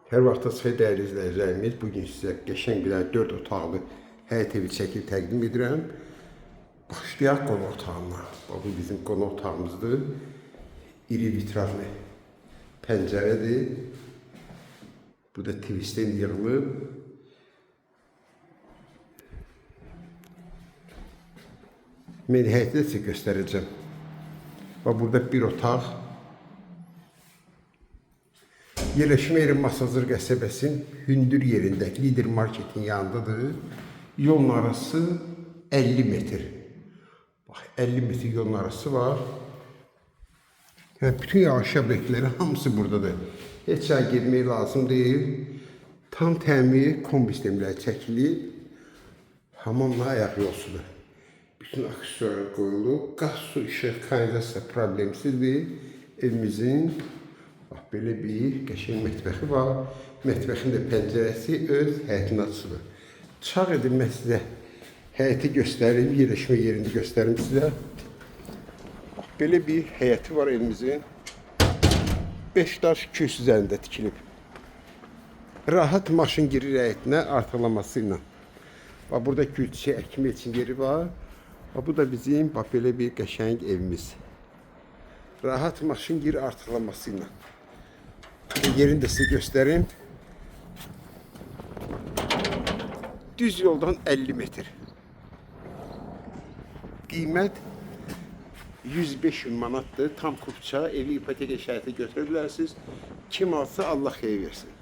Hər vaxtınız xeyir dəyərli izləyicilərimiz. Bugün sizə qəşəng bir 4 otaqlı həyət evi çəkib təqdim edirəm. Başlayaq qonaq otağına. Bu bizim qonaq otağımızdır. İri vitrajlı pəncərədir. Burada tvisten yığılıb. Mən həyətdə sizə göstərəcəm. Burada bir otaq. Yerleşme yeri Masazır qəsəbəsinin hündür yerində, Lider Marketin yanındadır. Yolun arası 50 metr. Bax, 50 metr yolun arası var. Yəni, bütün yağış obyektləri hamısı buradadır. Heç yer girmək lazım deyil. Tam təmir kombi sistemləri çəkilib. Hamamla ayaq yolsudur. Bütün aksesuarlar qoyulub. Qaz, su, işıq, kanalizasiya problemsizdir. Evimizin belə bir qəşəng mətbəxi var. Mətbəxin də pəncərəsi öz həyətinə açılır. Çağ edin, mən sizə həyəti göstərim, yerləşmə yerini göstərim sizə. Belə bir həyəti var evimizin. 5 daş 200 üzərində tikilib. Rahat maşın girir həyətinə artıqlaması ilə. Burada gülçə əkmək üçün yeri var. Bu da bizim belə bir qəşəng evimiz. Rahat maşın girir artıqlaması ilə. Yerini de size göstereyim. Düz yoldan 50 metre. Qiymət 105 manatdır. Tam kupça evi ipoteka şərti götürə bilərsiniz. Kim alsa Allah xeyir versin.